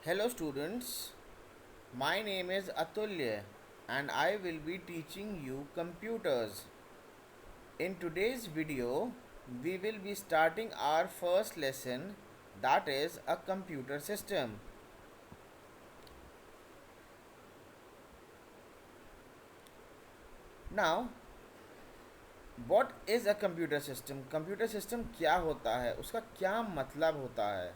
Hello students, my name is Atulya and I will be teaching you computers. In today's video, we will be starting our first lesson, that is a computer system. Now, what is a computer system? Computer system क्या होता है, उसका क्या मतलब होता है,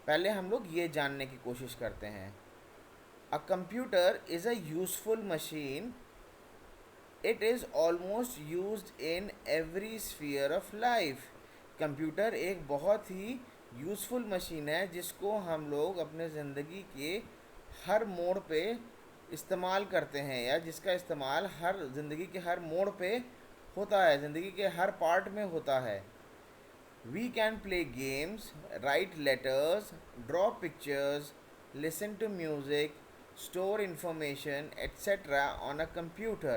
पहले हम लोग ये जानने की कोशिश करते हैं. A computer is a useful machine. It is almost used in every sphere of life. Computer एक बहुत ही यूज़फुल मशीन है जिसको हम लोग अपने ज़िंदगी के हर मोड़ पे इस्तेमाल करते हैं, या जिसका इस्तेमाल हर ज़िंदगी के हर मोड़ पे होता है, ज़िंदगी के हर पार्ट में होता है. We can play games, write letters, draw pictures, listen to music, store information, etc. on a computer.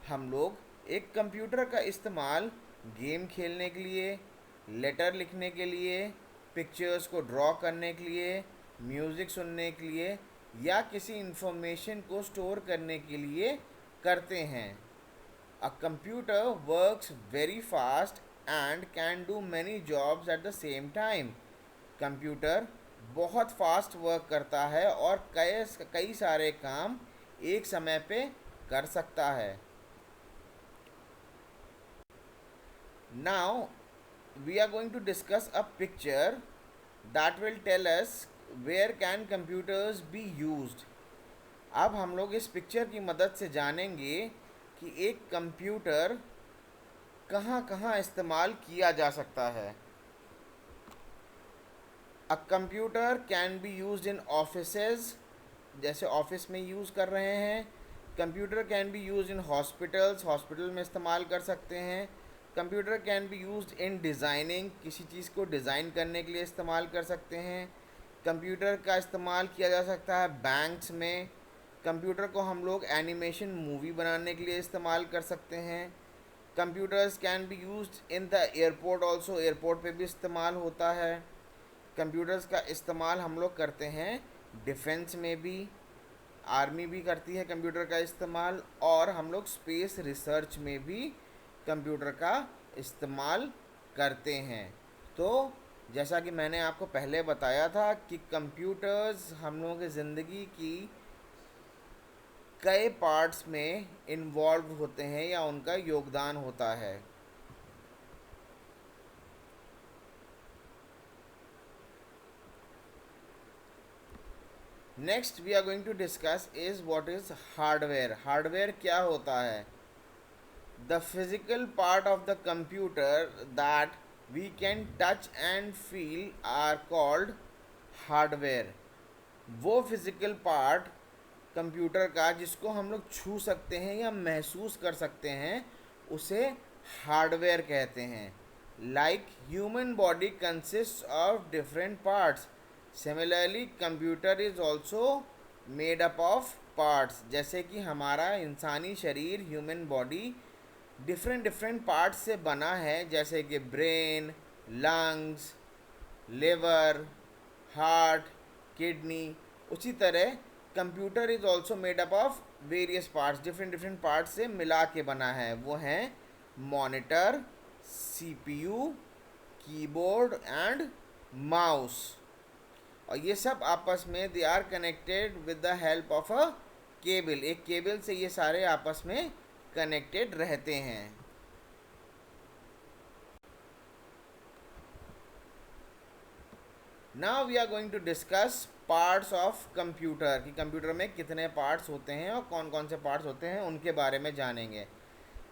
हम लोग एक कंप्यूटर का इस्तेमाल गेम खेलने के लिए, लेटर लिखने के लिए, पिक्चर्स को ड्रॉ करने के लिए, म्यूज़िक सुनने के लिए या किसी इंफॉर्मेशन को स्टोर करने के लिए करते हैं. A computer works very fast and can do many jobs at the same time. Computer बहुत फास्ट वर्क करता है और कई सारे काम एक समय पे कर सकता है. Now we are going to discuss a picture that will tell us where can computers be used. अब हम लोग इस पिक्चर की मदद से जानेंगे कि एक कंप्यूटर कहाँ कहाँ इस्तेमाल किया जा सकता है. A computer can be used in offices, जैसे ऑफिस में यूज़ कर रहे हैं. Computer can be used in hospitals, hospital में इस्तेमाल कर सकते हैं. Computer can be used in designing, किसी चीज़ को डिज़ाइन करने के लिए इस्तेमाल कर सकते हैं. कंप्यूटर का इस्तेमाल किया जा सकता है बैंक्स में. कंप्यूटर को हम लोग एनिमेशन मूवी बनाने के लिए इस्तेमाल कर सकते हैं. Computers can be used in the airport also, airport पे भी इस्तेमाल होता है. कंप्यूटर्स का इस्तेमाल हम लोग करते हैं डिफेंस में भी, आर्मी भी करती है कंप्यूटर का इस्तेमाल, और हम लोग स्पेस रिसर्च में भी कंप्यूटर का इस्तेमाल करते हैं. तो जैसा कि मैंने आपको पहले बताया था कि कंप्यूटर्स हम लोगों की ज़िंदगी की कई पार्ट्स में इन्वॉल्व होते हैं या उनका योगदान होता है. Next we are going to discuss is what is hardware. Hardware क्या होता है? The physical part of the computer that we can touch and feel are called hardware. वो फिजिकल पार्ट कंप्यूटर का जिसको हम लोग छू सकते हैं या महसूस कर सकते हैं उसे हार्डवेयर कहते हैं. Like human body consist of different parts, similarly computer is also made up of parts. जैसे कि हमारा इंसानी शरीर, human body different different parts से बना है, जैसे कि brain, lungs, liver, heart, kidney. उसी तरह computer is also made up of various parts, different different parts से मिला के बना है. वो हैं monitor, CPU, keyboard and mouse. और ये सब आपस में they are connected with the help of a cable. एक केबल से ये सारे आपस में कनेक्टेड रहते हैं. Now we are going to discuss parts of computer, कि कंप्यूटर में कितने पार्ट्स होते हैं और कौन कौन से पार्ट्स होते हैं उनके बारे में जानेंगे.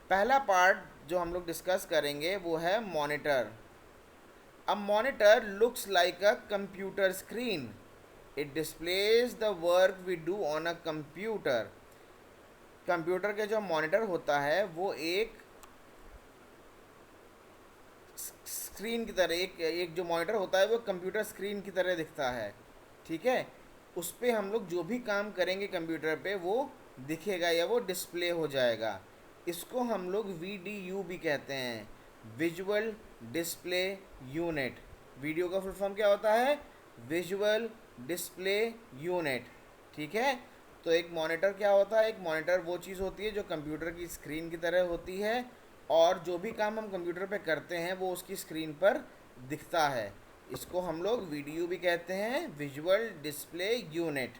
पहला पार्ट जो हम लोग डिस्कस करेंगे वो है monitor. A monitor looks like a computer screen. It displays the work we do on a computer. Computer के जो मॉनिटर होता है वो एक स्क्रीन की तरह, एक जो मॉनिटर होता है वो कंप्यूटर स्क्रीन की तरह दिखता है. ठीक है, उस पर हम लोग जो भी काम करेंगे कंप्यूटर पे वो दिखेगा या वो डिस्प्ले हो जाएगा. इसको हम लोग VDU भी कहते हैं, विजुअल डिस्प्ले यूनिट. वीडियो का फुल फॉर्म क्या होता है? Visual display unit. ठीक है, तो एक मॉनिटर क्या होता है? एक मॉनिटर वो चीज़ होती है जो कंप्यूटर की स्क्रीन की तरह होती है, और जो भी काम हम कंप्यूटर पे करते हैं वो उसकी स्क्रीन पर दिखता है। इसको हम लोग वीडियो भी कहते हैं, visual display unit.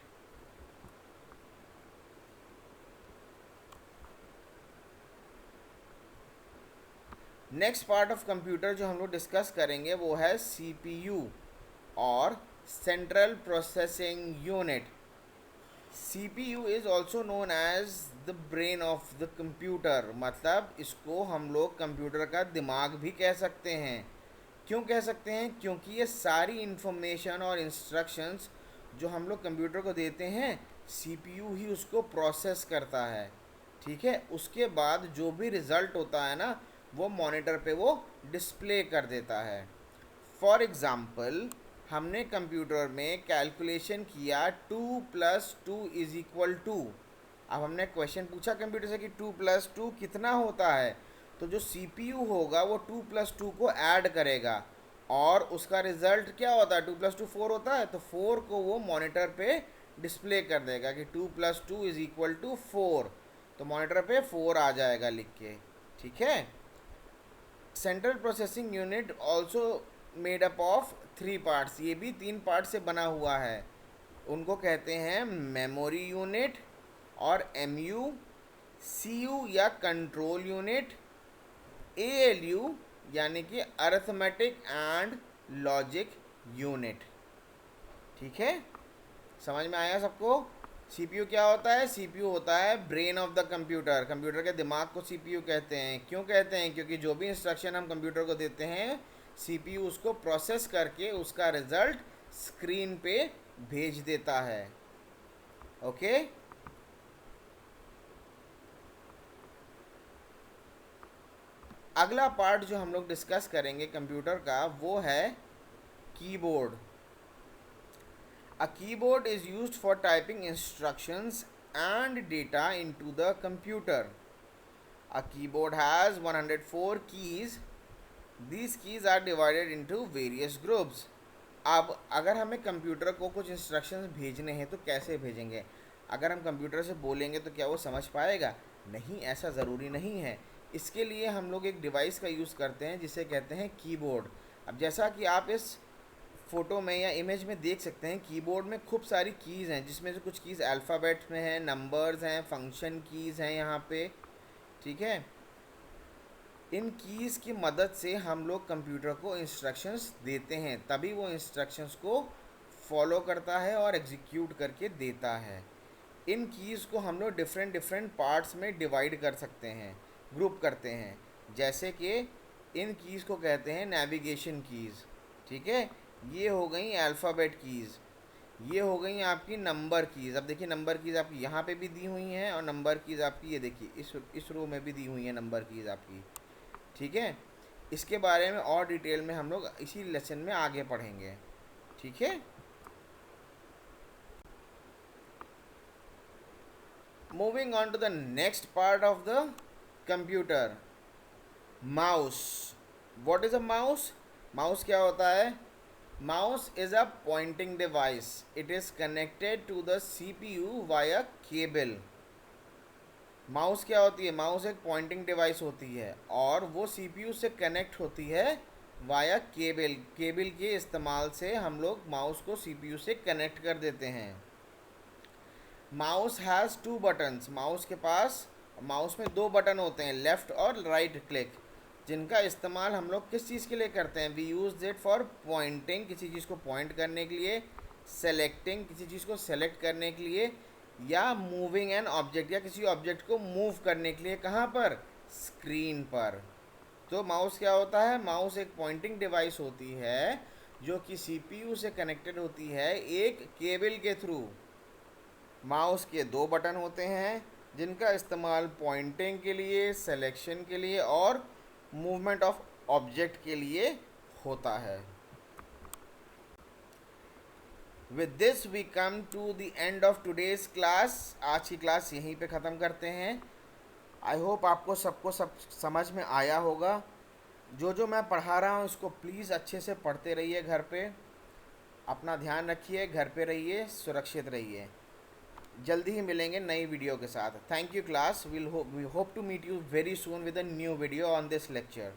Next part of computer जो हम लोग डिस्कस करेंगे वो है सीपीयू और central processing unit. CPU is also known as the brain of the computer, मतलब इसको हम लोग कंप्यूटर का दिमाग भी कह सकते हैं। क्यों कह सकते हैं? क्योंकि ये सारी इंफॉर्मेशन और इंस्ट्रक्शंस जो हम लोग कंप्यूटर को देते हैं, सीपीयू ही उसको प्रोसेस करता है। ठीक है, उसके बाद जो भी रिज़ल्ट होता है ना, वो मॉनिटर पे वो डिस्प्ले कर देता है। फॉर एग्ज़ाम्पल, हमने कंप्यूटर में कैलकुलेशन किया 2 + 2 = 2। अब हमने क्वेश्चन पूछा कंप्यूटर से कि 2 + 2 कितना होता है, तो जो सीपीयू होगा वो 2 + 2 को ऐड करेगा, और उसका रिजल्ट क्या होता है? 2 + 2 4 होता है, तो 4 को वो मॉनिटर पे डिस्प्ले कर देगा कि 2 + 2 = 4। तो मॉनिटर पे 4 आ जाएगा लिख के। ठीक है, central processing unit also made up of 3 parts, ये भी 3 पार्ट से बना हुआ है। उनको कहते हैं मेमोरी यूनिट और एमयू, सीयू या कंट्रोल यूनिट, एएलयू यानी कि अरिथमेटिक एंड लॉजिक यूनिट। ठीक है, समझ में आया सबको? सीपीयू क्या होता है? सीपीयू होता है brain of the computer. Computer के दिमाग को सीपीयू कहते हैं। क्यों कहते हैं? क्योंकि जो भी इंस्ट्रक्शन हम कंप्यूटर को देते हैं, सीपीयू उसको प्रोसेस करके उसका रिजल्ट स्क्रीन पे भेज देता है। ओके, अगला पार्ट जो हम लोग डिस्कस करेंगे कंप्यूटर का वो है keyboard. A keyboard is used for typing instructions and data into the computer. A keyboard has 104 keys. These keys are divided into various groups. अब अगर हमें कंप्यूटर को कुछ इंस्ट्रक्शंस भेजने हैं तो कैसे भेजेंगे? अगर हम कंप्यूटर से बोलेंगे तो क्या वो समझ पाएगा? नहीं, ऐसा ज़रूरी नहीं है। इसके लिए हम लोग एक डिवाइस का यूज़ करते हैं जिसे कहते हैं कीबोर्ड। अब जैसा कि आप इस फ़ोटो में या इमेज में देख सकते हैं, कीबोर्ड में खूब सारी कीज़ हैं, जिसमें से कुछ कीज़ अल्फ़ाबेट में हैं, नंबर्स हैं, फंक्शन कीज़ हैं यहाँ पे। ठीक है, इन कीज़ की मदद से हम लोग कंप्यूटर को इंस्ट्रक्शंस देते हैं, तभी वो इंस्ट्रक्शंस को फॉलो करता है और एग्जीक्यूट करके देता है। इन कीज़ को हम लोग डिफरेंट डिफरेंट पार्ट्स में डिवाइड कर सकते हैं, ग्रुप करते हैं। जैसे कि इन कीज़ को कहते हैं नेविगेशन कीज़। ठीक है, ये हो गई अल्फ़ाबेट कीज़, ये हो गई आपकी नंबर कीज़। अब देखिए, नंबर कीज़ आपकी यहाँ पे भी दी हुई हैं, और नंबर कीज़ आपकी ये देखिए इस रो में भी दी हुई है नंबर कीज़ आपकी। ठीक है, इसके बारे में और डिटेल में हम लोग इसी लेसन में आगे पढ़ेंगे। ठीक है, moving on to the next part of the computer, mouse. What is a mouse? Mouse क्या होता है? Mouse is a pointing device. It is connected to the CPU via cable. Mouse क्या होती है? माउस एक पॉइंटिंग डिवाइस होती है और वो सीपीयू से कनेक्ट होती है वाया केबल। केबल के इस्तेमाल से हम लोग माउस को सीपीयू से कनेक्ट कर देते हैं। Mouse has 2 buttons. माउस में 2 बटन होते हैं, लेफ़्ट और राइट क्लिक, जिनका इस्तेमाल हम लोग किस चीज़ के लिए करते हैं? We use it for pointing, किसी चीज़ को पॉइंट करने के लिए, सेलेक्टिंग, किसी चीज़ को सेलेक्ट करने के लिए, या मूविंग एन ऑब्जेक्ट, या किसी ऑब्जेक्ट को मूव करने के लिए। कहाँ पर? स्क्रीन पर। तो माउस क्या होता है? माउस एक पॉइंटिंग डिवाइस होती है जो कि सीपीयू से कनेक्टेड होती है एक केबल के थ्रू। माउस के 2 बटन होते हैं जिनका इस्तेमाल पॉइंटिंग के लिए, सेलेक्शन के लिए और मूवमेंट ऑफ ऑब्जेक्ट के लिए होता है। With this we come to the end of today's class. आज की क्लास यहीं पे ख़त्म करते हैं। आई होप आपको सबको सब समझ में आया होगा। जो जो मैं पढ़ा रहा हूँ इसको प्लीज़ अच्छे से पढ़ते रहिए घर पे। अपना ध्यान रखिए, घर पे रहिए, सुरक्षित रहिए। जल्दी ही मिलेंगे नई वीडियो के साथ। Thank you class, we hope to meet you very soon with a new video on this lecture.